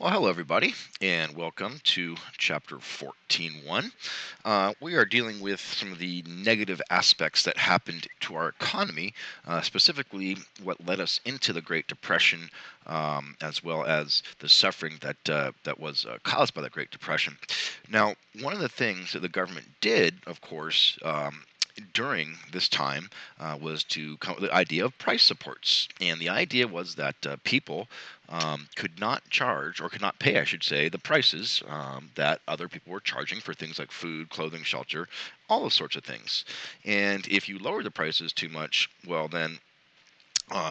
Well, hello, everybody, and welcome to Chapter 14.1. We are dealing with some of the negative aspects that happened to our economy, specifically what led us into the Great Depression, as well as the suffering that was caused by the Great Depression. Now, one of the things that the government did, of course, during this time was to come up with the idea of price supports. And the idea was that people could not charge, or could not pay, I should say, the prices that other people were charging for things like food, clothing, shelter, all those sorts of things. And if you lower the prices too much, well, then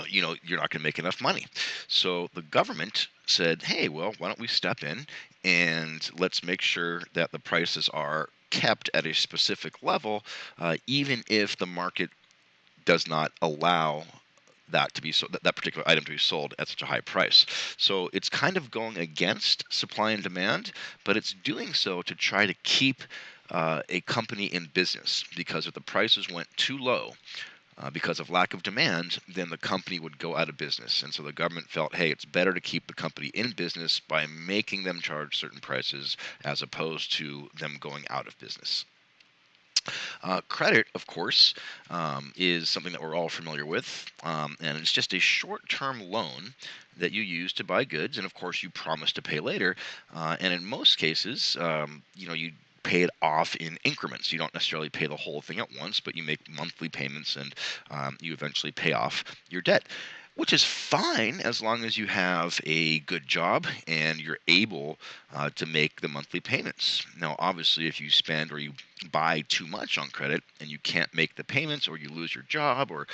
you're not going to make enough money. So the government said, hey, well, why don't we step in and let's make sure that the prices are kept at a specific level, even if the market does not allow that to be so that particular item to be sold at such a high price. So it's kind of going against supply and demand, but it's doing so to try to keep a company in business, because if the prices went too low, because of lack of demand, then the company would go out of business. And so the government felt, hey, it's better to keep the company in business by making them charge certain prices as opposed to them going out of business. Credit, of course, is something that we're all familiar with, and it's just a short-term loan that you use to buy goods, and of course you promise to pay later. And in most cases, you pay it off in increments. You don't necessarily pay the whole thing at once, but you make monthly payments, and you eventually pay off your debt, which is fine as long as you have a good job and you're able to make the monthly payments. Now, obviously, if you spend or you buy too much on credit and you can't make the payments, or you lose your job, or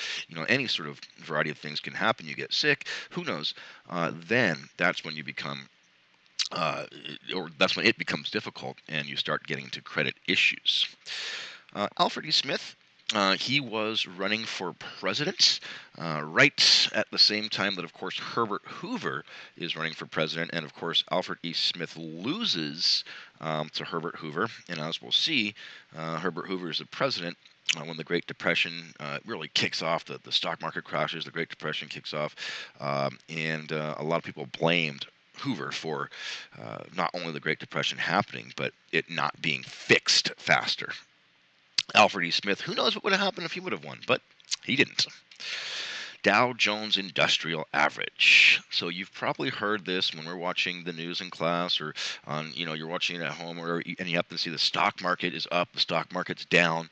any sort of variety of things can happen, you get sick, who knows, then that's when you become uh, or that's when it becomes difficult and you start getting into credit issues. Alfred E. Smith, he was running for president right at the same time that, of course, Herbert Hoover is running for president. And, of course, Alfred E. Smith loses to Herbert Hoover. And as we'll see, Herbert Hoover is the president when the Great Depression really kicks off. The stock market crashes, the Great Depression kicks off. And a lot of people blamed Hoover for not only the Great Depression happening, but it not being fixed faster. Alfred E. Smith, who knows what would have happened if he would have won, but he didn't. Dow Jones Industrial Average. So you've probably heard this when we're watching the news in class, or on, you're watching it at home, and you happen to see the stock market is up, the stock market's down.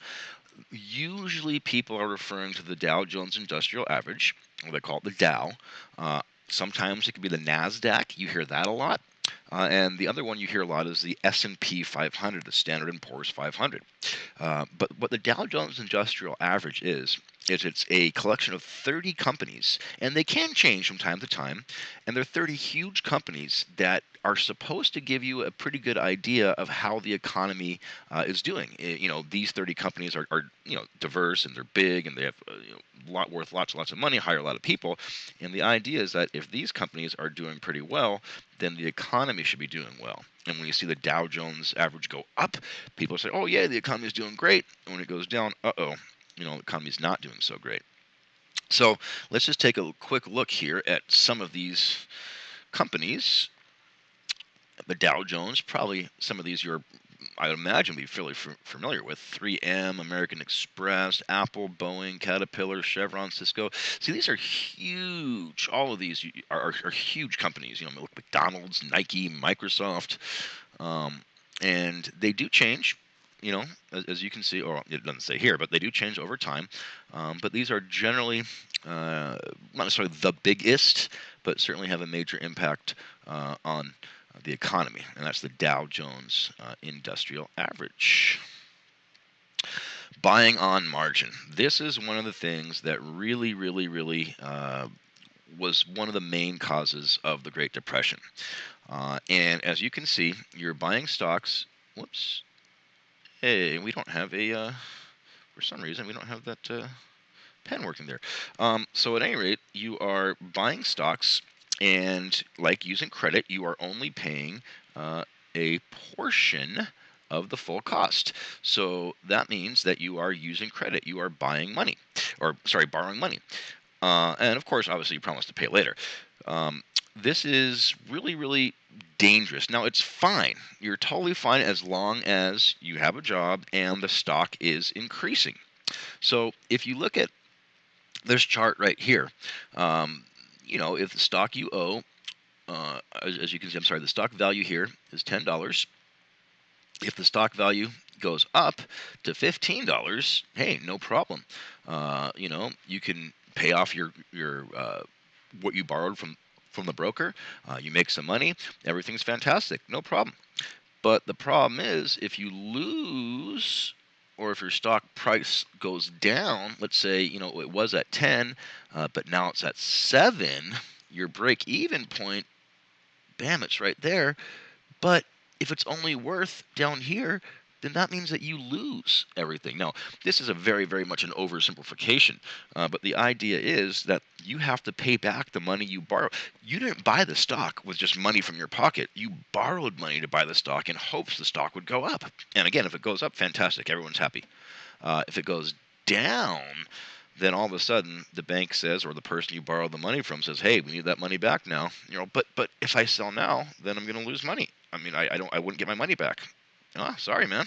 Usually people are referring to the Dow Jones Industrial Average, or they call it the Dow. Sometimes it could be the NASDAQ. You hear that a lot. And the other one you hear a lot is the S&P 500, the Standard & Poor's 500. But what the Dow Jones Industrial Average is it's a collection of 30 companies, and they can change from time to time, and they're 30 huge companies that are supposed to give you a pretty good idea of how the economy is doing. These 30 companies are diverse, and they're big, and they have worth lots and lots of money, hire a lot of people. And the idea is that if these companies are doing pretty well, then the economy should be doing well. And when you see the Dow Jones average go up, people say, oh, yeah, the economy is doing great. And when it goes down, the economy's not doing so great. So let's just take a quick look here at some of these companies. The Dow Jones, probably some of these I would imagine, be fairly familiar with: 3M, American Express, Apple, Boeing, Caterpillar, Chevron, Cisco. See, these are huge. All of these are huge companies. McDonald's, Nike, Microsoft, and they do change. As you can see, or it doesn't say here, but they do change over time. But these are generally not necessarily the biggest, but certainly have a major impact on the economy, and that's the Dow Jones Industrial Average. Buying on margin. This is one of the things that really, really, really was one of the main causes of the Great Depression. And as you can see, you're buying stocks. Whoops. Hey, we don't have for some reason, we don't have that pen working there. So at any rate, you are buying stocks, and like using credit, you are only paying a portion of the full cost. So that means that you are using credit. You are buying money, or sorry, borrowing money. And of course, obviously, you promise to pay later. This is really, really dangerous. Now, it's fine. You're totally fine as long as you have a job and the stock is increasing. So if you look at this chart right here, um, if the stock you owe, as you can see, I'm sorry, the stock value here is $10. If the stock value goes up to $15, hey, no problem. You can pay off your what you borrowed from the broker. You make some money. Everything's fantastic. No problem. But the problem is if you lose or if your stock price goes down, let's say, it was at 10, but now it's at 7, your break even point, bam, it's right there. But if it's only worth down here, then that means that you lose everything. Now, this is a very, very much an oversimplification, but the idea is that you have to pay back the money you borrow. You didn't buy the stock with just money from your pocket. You borrowed money to buy the stock in hopes the stock would go up. And again, if it goes up, fantastic. Everyone's happy. If it goes down, then all of a sudden the bank says, or the person you borrowed the money from says, "Hey, we need that money back now." But if I sell now, then I'm going to lose money. I mean, I wouldn't get my money back. Oh, sorry, man.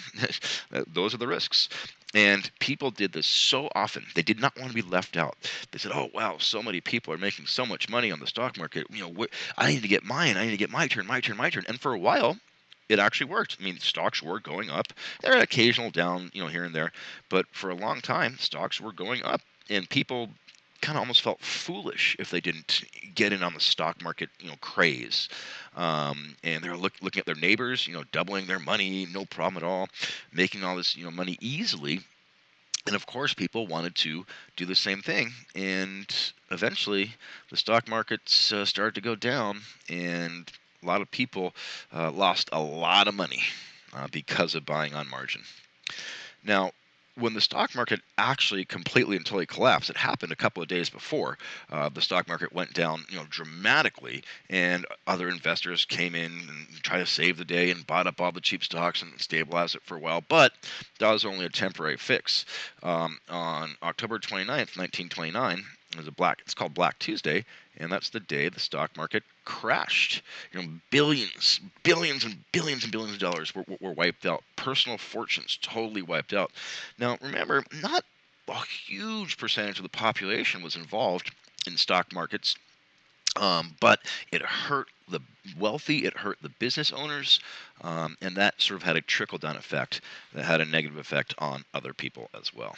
Those are the risks. And people did this so often. They did not want to be left out. They said, "Oh, wow, so many people are making so much money on the stock market. I need to get mine. I need to get my turn, my turn, my turn." And for a while, it actually worked. I mean, stocks were going up. There are occasional down, here and there, but for a long time, stocks were going up, and people kind of almost felt foolish if they didn't get in on the stock market, craze. And they were looking at their neighbors, doubling their money, no problem at all, making all this, money easily. And of course, people wanted to do the same thing. And eventually, the stock markets started to go down, and a lot of people lost a lot of money because of buying on margin. Now, when the stock market actually completely and totally collapsed, it happened a couple of days before. The stock market went down, dramatically, and other investors came in and tried to save the day and bought up all the cheap stocks and stabilized it for a while. But that was only a temporary fix. On October 29th, 1929, it's called Black Tuesday, and that's the day the stock market crashed. Billions, billions, and billions and billions of dollars were wiped out. Personal fortunes totally wiped out. Now, remember, not a huge percentage of the population was involved in stock markets, but it hurt the wealthy, it hurt the business owners, and that sort of had a trickle-down effect that had a negative effect on other people as well.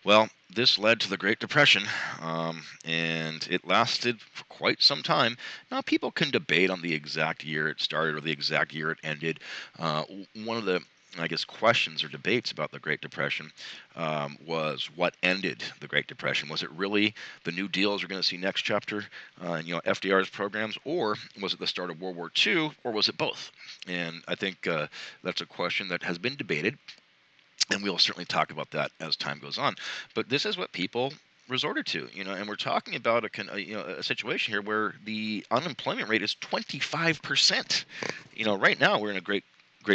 Well, this led to the Great Depression, and it lasted for quite some time. Now, people can debate on the exact year it started or the exact year it ended. One of the, I guess, questions or debates about the Great Depression was what ended the Great Depression. Was it really the New Deals we're going to see next chapter, FDR's programs, or was it the start of World War II, or was it both? And I think that's a question that has been debated. And we'll certainly talk about that as time goes on. But this is what people resorted to, and we're talking about a situation here where the unemployment rate is 25%. Right now we're in a great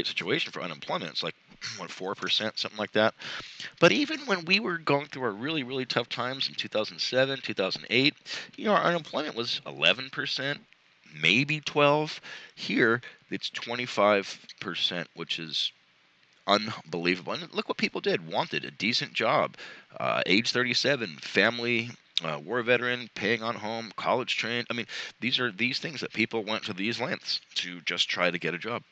situation for unemployment. It's like 4%, something like that. But even when we were going through our really, really tough times in 2007, 2008, our unemployment was 11%, maybe 12. Here it's 25%, which is unbelievable. And look what people did. Wanted a decent job, age 37, family, war veteran, paying on home, college trained. I mean, these are these things that people went to these lengths to just try to get a job.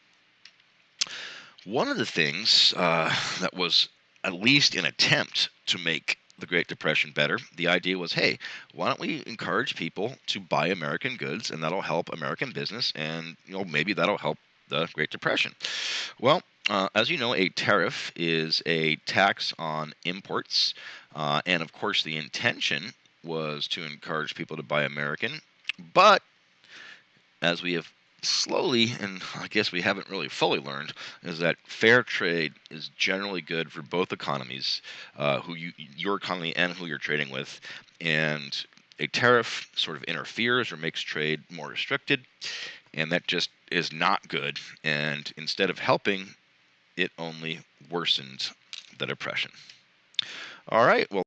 One of the things that was at least an attempt to make the Great Depression better, the idea was, hey, why don't we encourage people to buy American goods, and that'll help American business, and maybe that'll help the Great Depression. Well, as you know, a tariff is a tax on imports, and of course the intention was to encourage people to buy American, but as we have slowly, and I guess we haven't really fully learned, is that fair trade is generally good for both economies, your economy and who you're trading with, and a tariff sort of interferes or makes trade more restricted, and that just is not good. And instead of helping, it only worsened the depression. All right, well.